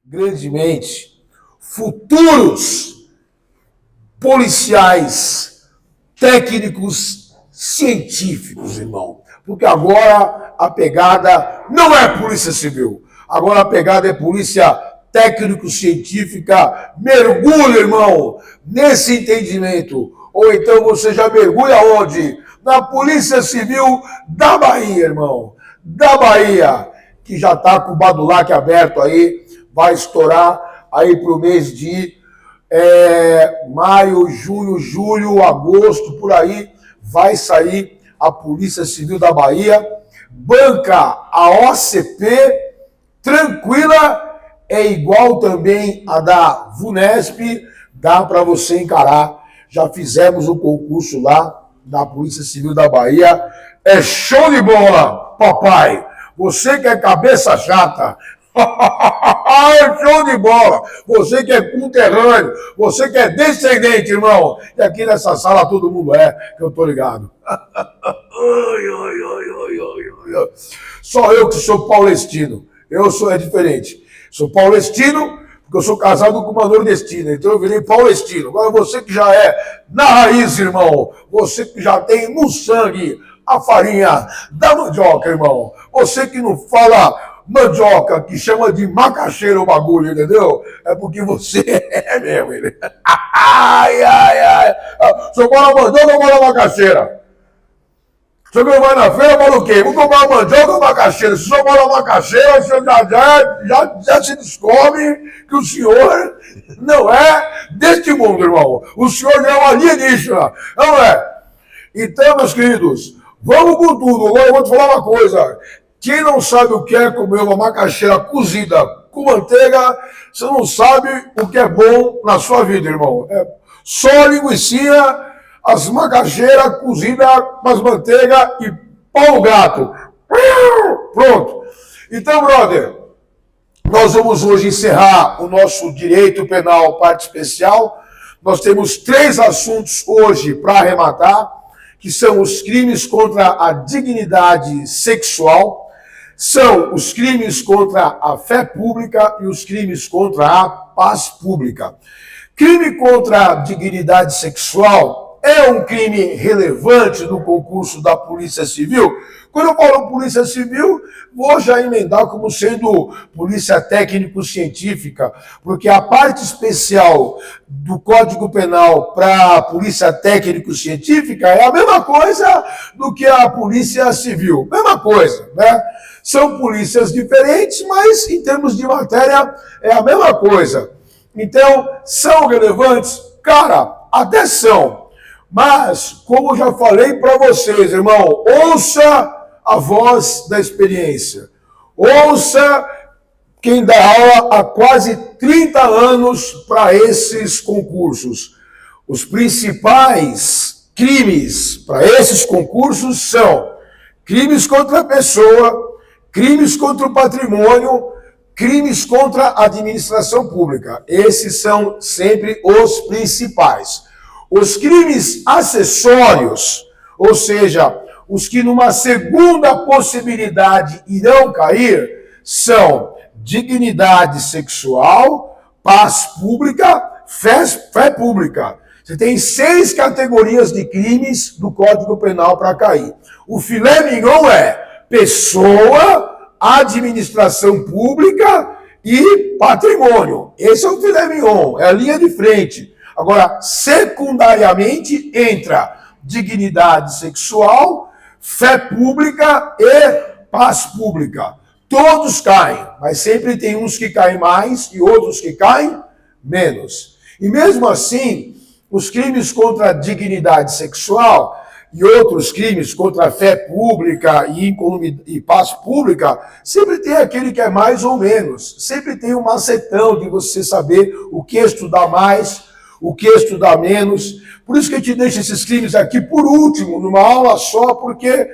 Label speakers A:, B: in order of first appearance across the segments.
A: grandemente futuros policiais, técnicos, científicos, irmão. Porque agora a pegada não é polícia civil. Agora a pegada é polícia técnico-científica. Mergulha, irmão, nesse entendimento. Ou então você já mergulha onde? Na Polícia Civil da Bahia, irmão. Da Bahia, que já está com o Badulac aberto aí, vai estourar aí para o mês de maio, junho, julho, agosto, por aí, vai sair a Polícia Civil da Bahia, banca a OCP, tranquila, é igual também a da VUNESP, dá para você encarar. Já fizemos um concurso lá da Polícia Civil da Bahia, é show de bola, papai. Você que é cabeça chata, é show de bola. Você que é conterrâneo, você que é descendente, irmão. E aqui nessa sala todo mundo que eu tô ligado. Só eu que sou paulistino. É diferente. Sou paulistino porque eu sou casado com uma nordestina, então eu virei paulistino. Agora você que já é na raiz, irmão, você que já tem no sangue a farinha da mandioca, irmão. Você que não fala mandioca, que chama de macaxeira o bagulho, entendeu? É porque você é mesmo, ele. Ai, ai, ai. Sou bola mandioca ou bola macaxeira? Se eu vai na feira, bola o quê? Vou comprar mandioca ou macaxeira? Se sou bola macaxeira, você já se descobre que o senhor não é deste mundo, irmão. O senhor já é um alienígena, não é? Então, meus queridos, vamos com tudo. Agora eu vou te falar uma coisa. Quem não sabe o que é comer uma macaxeira cozida com manteiga, você não sabe o que é bom na sua vida, irmão. É só linguiça, as macaxeiras cozidas com as manteigas e pau no gato. Pronto. Então, brother, nós vamos hoje encerrar o nosso direito penal parte especial. Nós temos 3 assuntos hoje para arrematar, que são os crimes contra a dignidade sexual, são os crimes contra a fé pública e os crimes contra a paz pública. Crime contra a dignidade sexual é um crime relevante no concurso da Polícia Civil. Quando eu falo Polícia Civil, vou já emendar como sendo Polícia Técnico-Científica, porque a parte especial do Código Penal para a Polícia Técnico-Científica é a mesma coisa do que a Polícia Civil. Mesma coisa, né? São polícias diferentes, mas em termos de matéria é a mesma coisa. Então, são relevantes? Cara, até são. Mas, como eu já falei para vocês, irmão, ouça a voz da experiência. Ouça quem dá aula há quase 30 anos para esses concursos. Os principais crimes para esses concursos são crimes contra a pessoa, crimes contra o patrimônio, crimes contra a administração pública. Esses são sempre os principais. Os crimes acessórios, ou seja, os que numa segunda possibilidade irão cair, são dignidade sexual, paz pública, fé pública. Você tem 6 categorias de crimes do Código Penal para cair. O filé mignon é pessoa, administração pública e patrimônio. Esse é o filé mignon, é a linha de frente. Agora, secundariamente, entra dignidade sexual, fé pública e paz pública. Todos caem, mas sempre tem uns que caem mais e outros que caem menos. E mesmo assim, os crimes contra a dignidade sexual e outros crimes contra a fé pública e paz pública, sempre tem aquele que é mais ou menos. Sempre tem um macetão de você saber o que estudar mais, o que estudar menos. Por isso que a gente deixa esses crimes aqui por último, numa aula só, porque,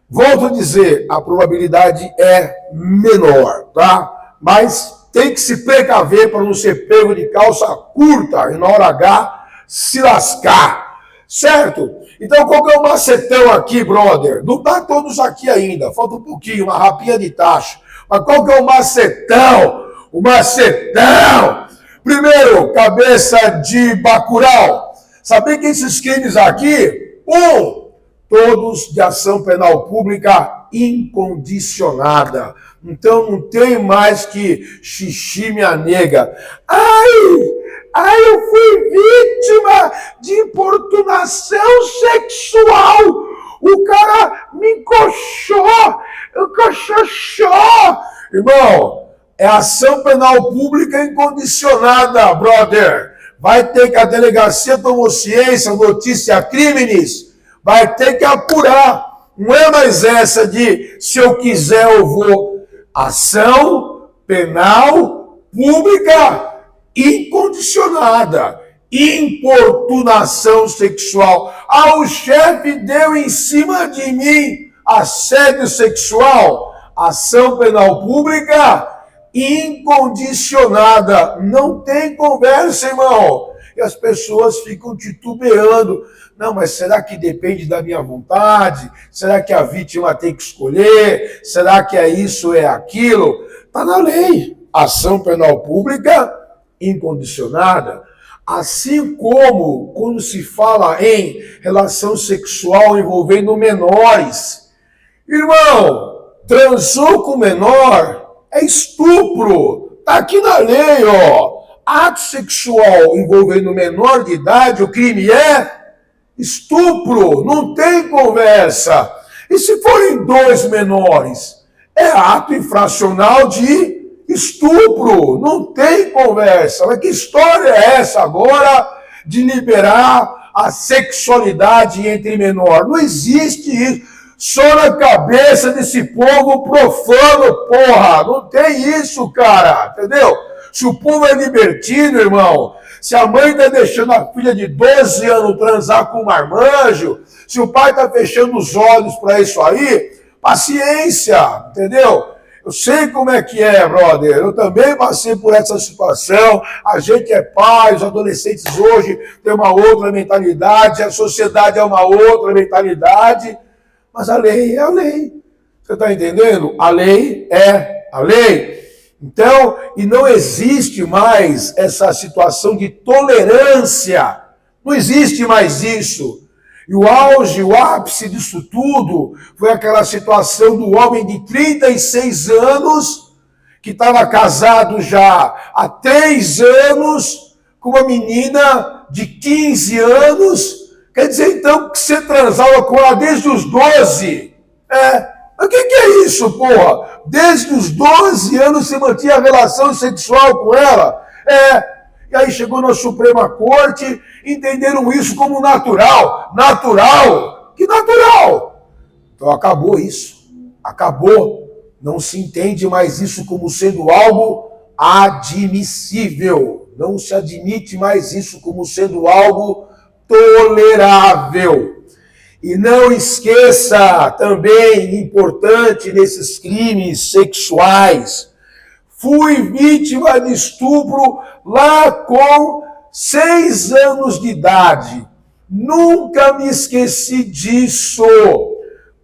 A: volto a dizer, a probabilidade é menor, tá? Mas tem que se precaver para não ser pego de calça curta e na hora H se lascar, certo? Então, qual que é o macetão aqui, brother? Não tá todos aqui ainda, falta um pouquinho, uma rapinha de tacho. Mas qual que é o macetão? o macetão. Primeiro, cabeça de Bacurau. Sabia que esses crimes aqui, todos de ação penal pública incondicionada. Então não tem mais que xixi minha nega. Ai, eu fui vítima de importunação sexual. O cara me encoxou. Irmão, é ação penal pública incondicionada, brother. Vai ter que a delegacia tomou ciência, notícia crimes, vai ter que apurar. Não é mais essa de se eu quiser eu vou. Ação penal pública incondicionada. Importunação sexual. O chefe deu em cima de mim. Assédio sexual. Ação penal pública incondicionada. Não tem conversa, irmão. E as pessoas ficam titubeando. Não, mas será que depende da minha vontade? Será que a vítima tem que escolher? Será que é isso, é aquilo? Está na lei. Ação penal pública incondicionada. Assim como quando se fala em relação sexual envolvendo menores. Irmão, transou com menor é estupro. Está aqui na lei, ó. Ato sexual envolvendo menor de idade, o crime é estupro. Não tem conversa. E se forem 2 menores? É ato infracional de estupro. Não tem conversa. Mas que história é essa agora de liberar a sexualidade entre menor? Não existe isso. Só na cabeça desse povo profano, porra. Não tem isso, cara. Entendeu? Se o povo é libertino, irmão, se a mãe está deixando a filha de 12 anos transar com um marmanjo, se o pai está fechando os olhos para isso aí, paciência, entendeu? Eu sei como é que é, brother. Eu também passei por essa situação. A gente é pai, os adolescentes hoje têm uma outra mentalidade, a sociedade é uma outra mentalidade, mas a lei é a lei. Você está entendendo? A lei é a lei. Então, e não existe mais essa situação de tolerância. Não existe mais isso. E o auge, o ápice disso tudo foi aquela situação do homem de 36 anos, que estava casado já há 3 anos, com uma menina de 15 anos. Quer dizer, então, que você transava com ela desde os 12. Mas o que é isso, porra? Desde os 12 anos você mantinha relação sexual com ela? E aí chegou na Suprema Corte, entenderam isso como natural. Natural? Que natural? Então acabou isso. Acabou. Não se entende mais isso como sendo algo admissível. Não se admite mais isso como sendo algo tolerável. E não esqueça, também importante nesses crimes sexuais, fui vítima de estupro lá com 6 anos de idade. Nunca me esqueci disso.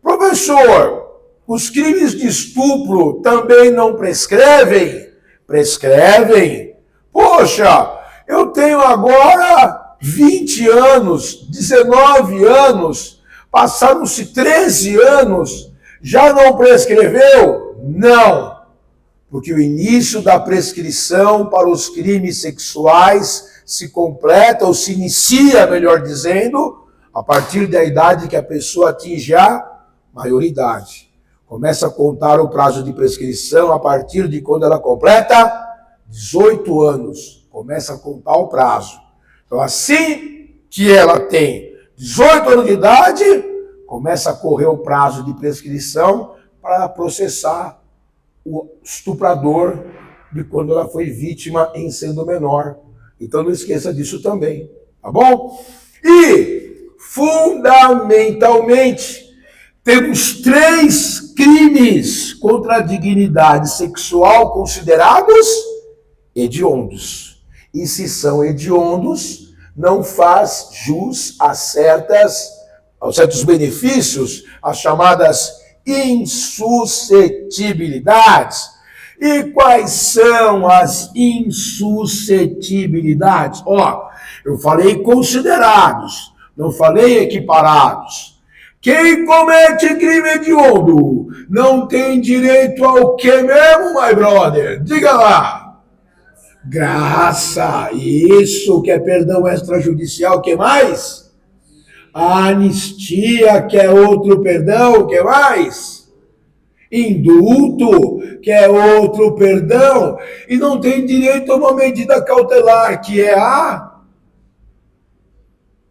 A: Professor, os crimes de estupro também não prescrevem? Prescrevem. Poxa, eu tenho agora 20 anos, 19 anos, passaram-se 13 anos, já não prescreveu? Não. Porque o início da prescrição para os crimes sexuais se completa, ou se inicia, melhor dizendo, a partir da idade que a pessoa atinge a maioridade. Começa a contar o prazo de prescrição a partir de quando ela completa 18 anos. Começa a contar o prazo. Então, assim que ela tem 18 anos de idade, começa a correr o prazo de prescrição para processar o estuprador de quando ela foi vítima em sendo menor. Então não esqueça disso também, tá bom? E, fundamentalmente, temos 3 crimes contra a dignidade sexual considerados hediondos. E se são hediondos, não faz jus aos certos benefícios, as chamadas insuscetibilidades. E quais são as insuscetibilidades? Ó, eu falei considerados, não falei equiparados. Quem comete crime hediondo não tem direito ao que mesmo, my brother? Diga lá. Graça. Isso que é perdão extrajudicial. O que mais? A anistia, que é outro perdão. O que mais? Indulto, que é outro perdão. E não tem direito a uma medida cautelar, que é a...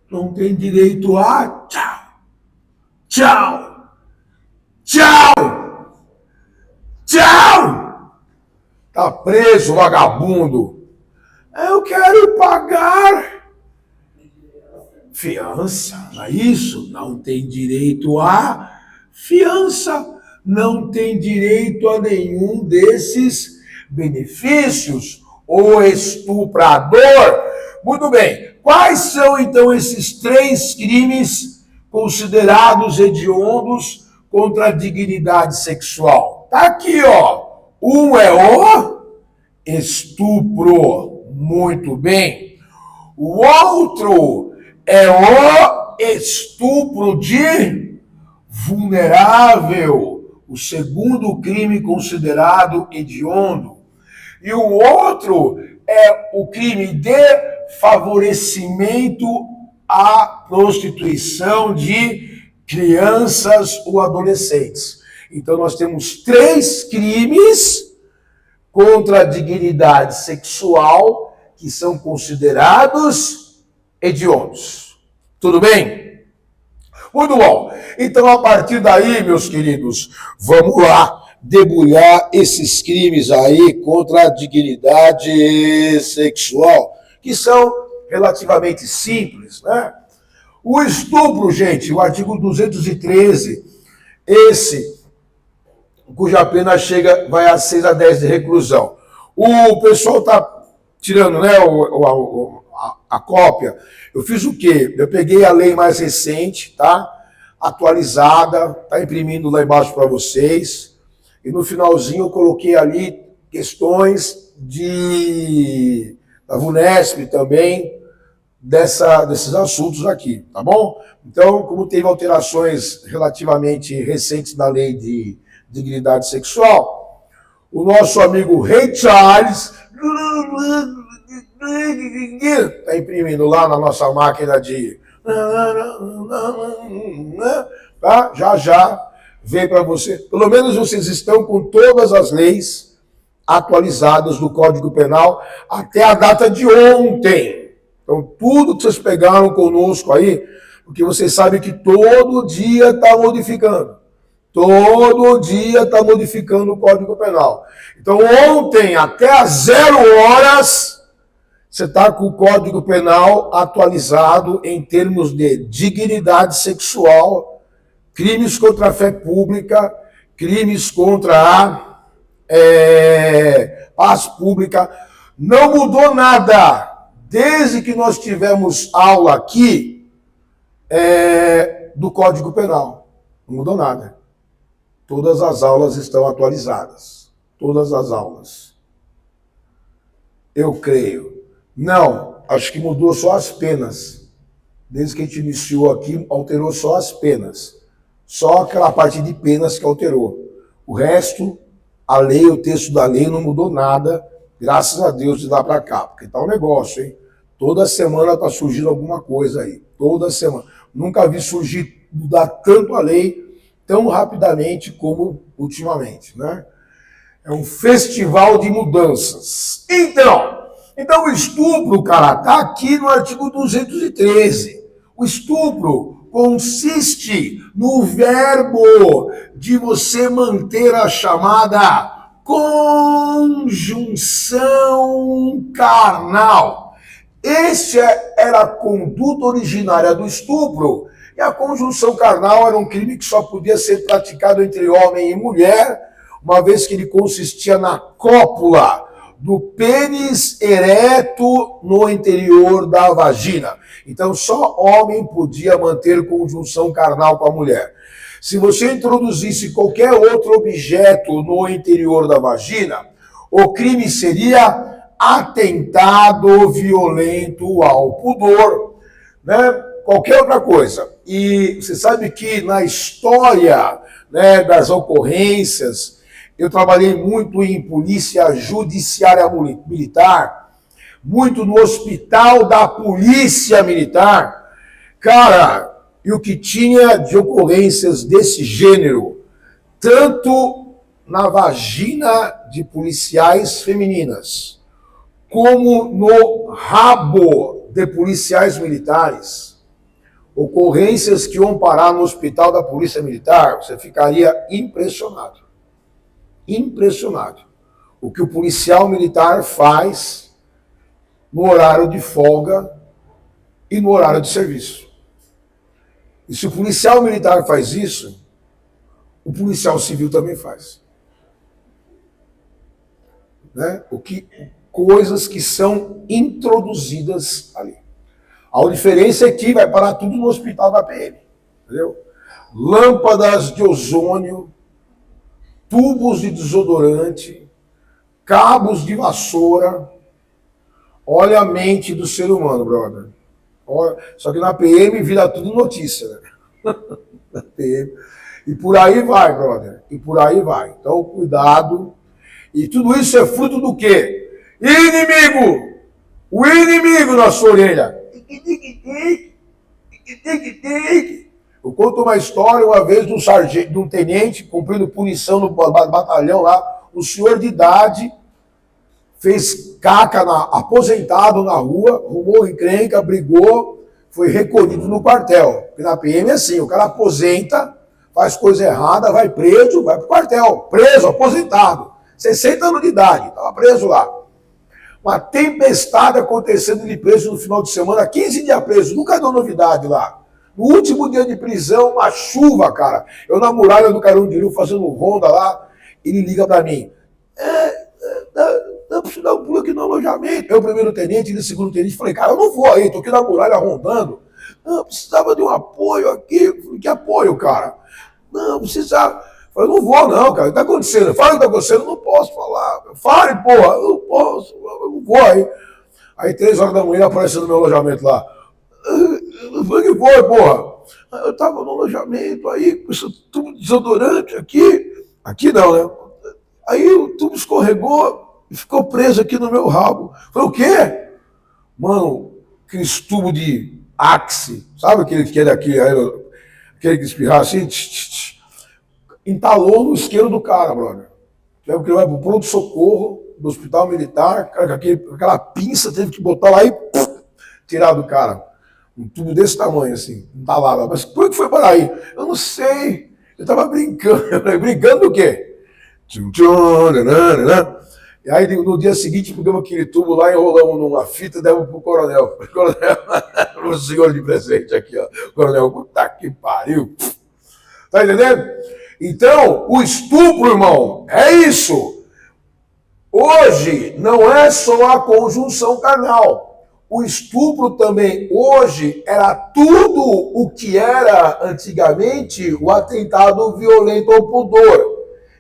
A: Não tem direito a... Tchau. Tchau! Tchau! Tchau! Tá preso, vagabundo. Eu quero pagar fiança. Não é isso? Não tem direito a fiança. Não tem direito a nenhum desses benefícios. O estuprador. Muito bem. Quais são, então, esses 3 crimes considerados hediondos contra a dignidade sexual? Tá aqui, ó. Um é o estupro. Muito bem. O outro é o estupro de vulnerável. O segundo crime considerado hediondo. E o outro é o crime de favorecimento à prostituição de crianças ou adolescentes. Então, nós temos 3 crimes contra a dignidade sexual que são considerados hediondos. Tudo bem? Muito bom. Então, a partir daí, meus queridos, vamos lá debulhar esses crimes aí contra a dignidade sexual, que são relativamente simples, né? O estupro, gente, o artigo 213, esse, cuja pena vai a 6 a 10 de reclusão. O pessoal está tirando, né, a cópia. Eu fiz o quê? Eu peguei a lei mais recente, tá? Atualizada, tá imprimindo lá embaixo para vocês. E no finalzinho eu coloquei ali questões da VUNESP também, desses assuntos aqui, tá bom? Então, como teve alterações relativamente recentes na lei de dignidade sexual, o nosso amigo Rei Charles está imprimindo lá na nossa máquina de... Tá? Já vem para você. Pelo menos vocês estão com todas as leis atualizadas do Código Penal até a data de ontem. Então, tudo que vocês pegaram conosco aí, porque vocês sabem que todo dia está modificando. Todo dia está modificando o Código Penal. Então, ontem, até às 0 horas, você está com o Código Penal atualizado em termos de dignidade sexual, crimes contra a fé pública, crimes contra a paz pública. Não mudou nada. Desde que nós tivemos aula aqui do Código Penal. Não mudou nada. Todas as aulas estão atualizadas. Todas as aulas. Eu creio. Não, acho que mudou só as penas. Desde que a gente iniciou aqui, alterou só as penas. Só aquela parte de penas que alterou. O resto, a lei, o texto da lei não mudou nada, graças a Deus, de lá para cá. Porque tá um negócio, hein? Toda semana tá surgindo alguma coisa aí. Toda semana. Nunca vi mudar tanto a lei tão rapidamente como ultimamente, né? É um festival de mudanças. Então o estupro, cara, tá aqui no artigo 213. O estupro consiste no verbo de você manter a chamada conjunção carnal. Essa era a conduta originária do estupro. E a conjunção carnal era um crime que só podia ser praticado entre homem e mulher, uma vez que ele consistia na cópula do pênis ereto no interior da vagina. Então, só homem podia manter conjunção carnal com a mulher. Se você introduzisse qualquer outro objeto no interior da vagina, O crime seria atentado violento ao pudor, né? Qualquer outra coisa. E você sabe que na história, né, das ocorrências, eu trabalhei muito em polícia judiciária militar, muito no hospital da polícia militar. Cara, e o que tinha de ocorrências desse gênero, tanto na vagina de policiais femininas, como no rabo de policiais militares, ocorrências que iam parar no hospital da polícia militar, você ficaria impressionado. Impressionado. O que o policial militar faz no horário de folga e no horário de serviço. E se o policial militar faz isso, o policial civil também faz. Né? Coisas que são introduzidas ali. A diferença é que vai parar tudo no hospital da PM. Entendeu? Lâmpadas de ozônio, tubos de desodorante, cabos de vassoura. Olha a mente do ser humano, brother. Olha, só que na PM vira tudo notícia, né? Na PM. E por aí vai, brother. E por aí vai. Então, cuidado. E tudo isso é fruto do quê? Inimigo! O inimigo na sua orelha. Eu conto uma história uma vez de um sargento, de um tenente cumprindo punição no batalhão lá. Um senhor de idade fez caca aposentado na rua, arrumou encrenca, brigou, foi recolhido no quartel. Porque na PM é assim, o cara aposenta, faz coisa errada, vai preso, vai pro quartel. Preso, aposentado. 60 anos de idade, estava preso lá. Uma tempestade acontecendo de preso no final de semana, 15 dias preso, nunca deu novidade lá. No último dia de prisão, uma chuva, cara. Eu na muralha do Carandiru fazendo ronda lá, ele liga pra mim. Não, preciso dar um pulo aqui no alojamento. Eu, primeiro tenente, ele, segundo tenente, falei, cara, eu não vou aí, tô aqui na muralha rondando. Não, eu precisava de um apoio aqui. Eu falei, que apoio, cara? Não, precisava. Eu falei, não vou não, cara, o que tá acontecendo? Fala o que tá acontecendo, eu não posso falar. Fale, porra, eu não posso, eu não vou aí. Aí 3 horas da manhã apareceu no meu alojamento lá. O que foi, porra? Eu tava no alojamento aí, com esse tubo de desodorante aqui. Aqui não, né? Aí o tubo escorregou e ficou preso aqui no meu rabo. Eu falei, o quê? Mano, aqueles tubos de Axe, sabe aquele que que espirrar assim? Entalou no isqueiro do cara, brother. Leva que ele vai pro pronto-socorro do hospital militar, aquela pinça teve que botar lá e tirar do cara. Um tubo desse tamanho, assim, entalado. Mas por que foi para aí? Eu não sei. Eu tava brincando. Brincando do quê? E aí no dia seguinte pegamos aquele tubo lá, enrolamos numa fita e demos pro coronel. Coronel, o senhor de presente aqui, ó. Coronel, puta que pariu. Tá entendendo? Então, o estupro, irmão, é isso. Hoje não é só a conjunção carnal. O estupro também, hoje, era tudo o que era antigamente o atentado violento ao pudor,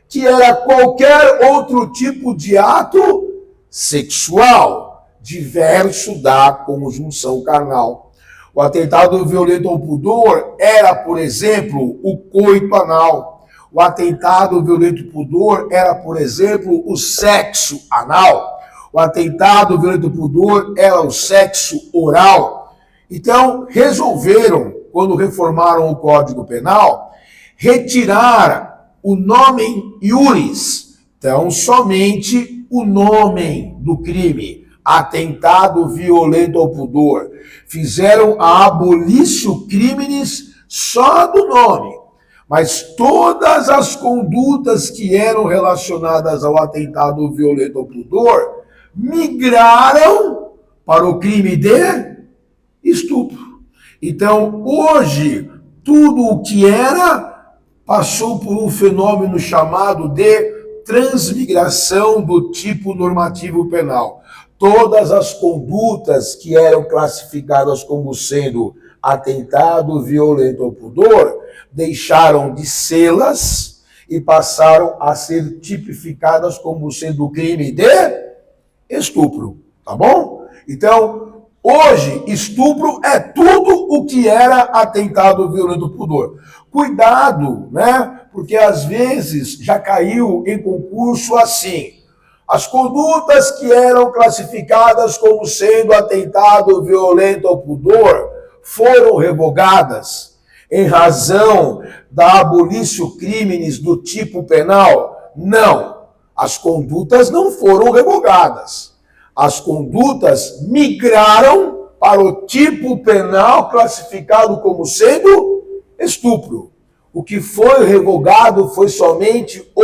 A: que era qualquer outro tipo de ato sexual, diverso da conjunção carnal. O atentado violento ao pudor era, por exemplo, o coito anal. O atentado violento ao pudor era, por exemplo, o sexo anal. O atentado violento ao pudor era o sexo oral. Então, resolveram, quando reformaram o Código Penal, retirar o nomen iuris, então somente o nome do crime, atentado violento ao pudor. Fizeram a abolitio criminis só do nome. Mas todas as condutas que eram relacionadas ao atentado violento ao pudor migraram para o crime de estupro. Então, hoje, tudo o que era passou por um fenômeno chamado de transmigração do tipo normativo penal. Todas as condutas que eram classificadas como sendo atentado violento ao pudor deixaram de sê-las e passaram a ser tipificadas como sendo crime de estupro, tá bom? Então, hoje, estupro é tudo o que era atentado violento ao pudor. Cuidado, né? Porque às vezes já caiu em concurso assim. As condutas que eram classificadas como sendo atentado violento ao pudor foram revogadas em razão da abolição crimes do tipo penal? Não. As condutas não foram revogadas. As condutas migraram para o tipo penal classificado como sendo estupro. O que foi revogado foi somente o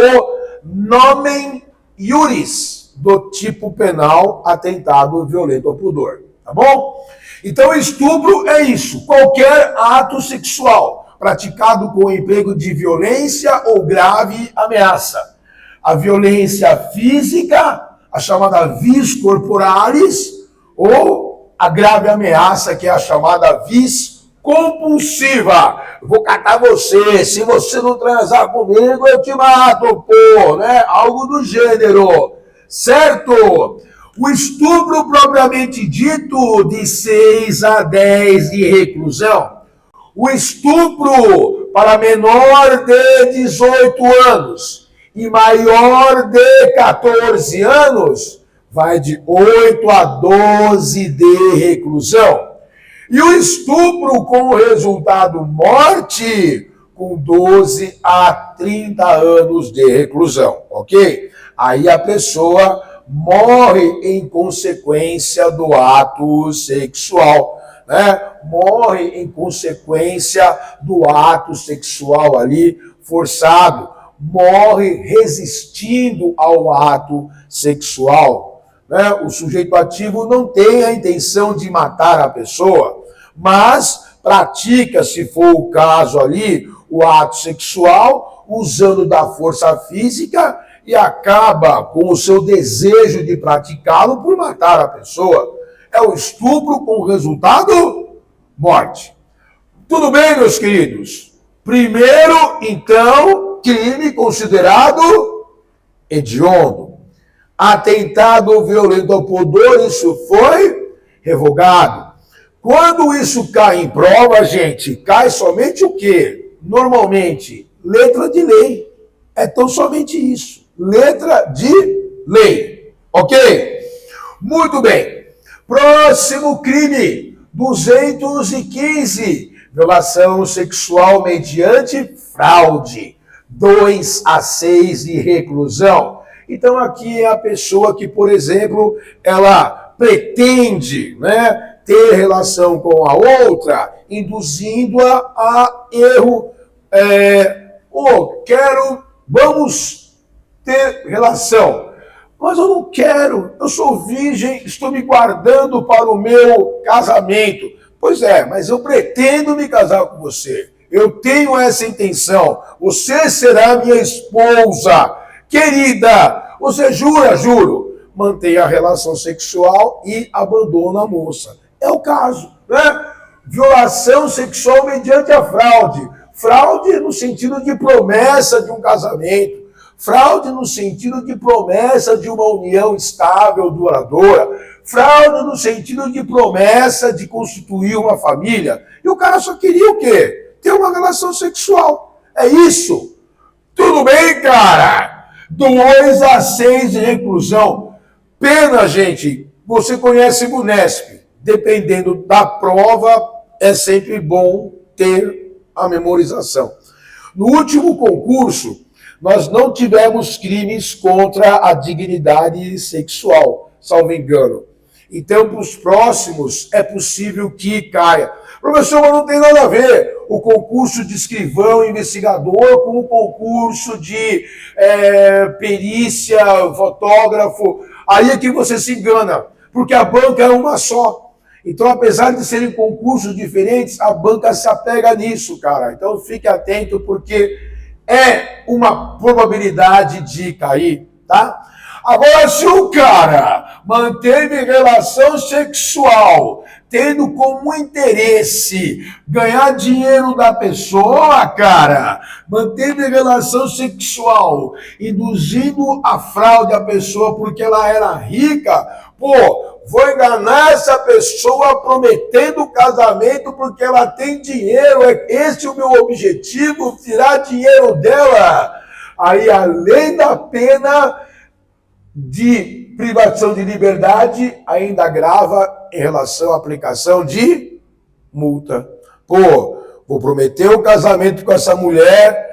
A: nomen iuris do tipo penal atentado violento ao pudor, tá bom? Então, estupro é isso, qualquer ato sexual praticado com emprego de violência ou grave ameaça. A violência física, a chamada vis corporalis, ou a grave ameaça, que é a chamada vis compulsiva. Vou catar você, se você não transar comigo, eu te mato, pô, né? Algo do gênero, certo? O estupro propriamente dito, de 6 a 10 de reclusão. O estupro para menor de 18 anos e maior de 14 anos, vai de 8 a 12 de reclusão. E o estupro com resultado morte, com 12 a 30 anos de reclusão, ok? Aí a pessoa morre em consequência do ato sexual, né? Morre em consequência do ato sexual ali forçado, morre resistindo ao ato sexual, né? O sujeito ativo não tem a intenção de matar a pessoa, mas pratica, se for o caso ali, o ato sexual usando da força física e acaba com o seu desejo de praticá-lo por matar a pessoa. É o estupro com resultado morte. Tudo bem, meus queridos? Primeiro, então, crime considerado hediondo. Atentado violento ao pudor, isso foi revogado. Quando isso cai em prova, gente, cai somente o quê? Normalmente, letra de lei. É tão somente isso. Letra de lei. Ok? Muito bem. Próximo crime. 215. Violação sexual mediante fraude. 2 a 6 de reclusão. Então, aqui é a pessoa que, por exemplo, ela pretende, né, ter relação com a outra, induzindo-a a erro. Vamos ter relação. Mas eu não quero, eu sou virgem, estou me guardando para o meu casamento. Pois é, mas eu pretendo me casar com você. Eu tenho essa intenção. Você será minha esposa. Querida, você jura? Juro. Mantém a relação sexual e abandona a moça. É o caso, né? Violação sexual mediante a fraude. Fraude no sentido de promessa de um casamento. Fraude no sentido de promessa de uma união estável, duradoura. Fraude no sentido de promessa de constituir uma família. E o cara só queria o quê? Ter uma relação sexual. É isso. Tudo bem, cara? 2 a 6 de reclusão. Pena, gente. Você conhece o Unesp. Dependendo da prova, é sempre bom ter a memorização. No último concurso, nós não tivemos crimes contra a dignidade sexual, salvo engano. Então, para os próximos, é possível que caia. Professor, mas não tem nada a ver o concurso de escrivão investigador com o concurso de perícia, fotógrafo. Aí é que você se engana, porque a banca é uma só. Então, apesar de serem concursos diferentes, a banca se apega nisso, cara. Então, fique atento, porque é uma probabilidade de cair, tá? Agora, se o cara manteve relação sexual tendo como interesse ganhar dinheiro da pessoa, cara, mantendo relação sexual, induzindo a fraude à pessoa porque ela era rica, pô, vou enganar essa pessoa prometendo casamento porque ela tem dinheiro, esse é o meu objetivo, tirar dinheiro dela. Aí, além da pena de privação de liberdade, ainda agrava em relação à aplicação de multa. Pô, vou prometer um casamento com essa mulher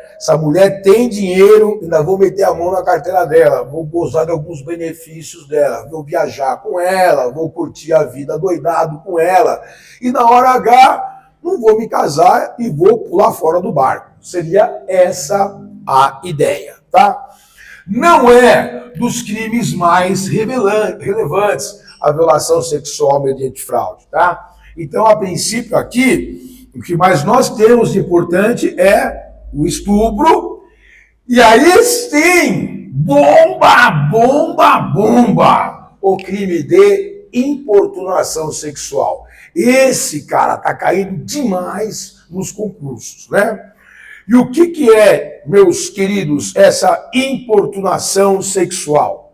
A: tem dinheiro, ainda vou meter a mão na carteira dela, vou gozar de alguns benefícios dela, vou viajar com ela, vou curtir a vida doidado com ela, e na hora H não vou me casar e vou pular fora do barco. Seria essa a ideia, tá? Não é dos crimes mais relevantes a violação sexual mediante fraude, tá? Então, a princípio aqui, o que mais nós temos de importante é o estupro, e aí sim, bomba, o crime de importunação sexual. Esse cara tá caindo demais nos concursos, né? E o que é, meus queridos, essa importunação sexual?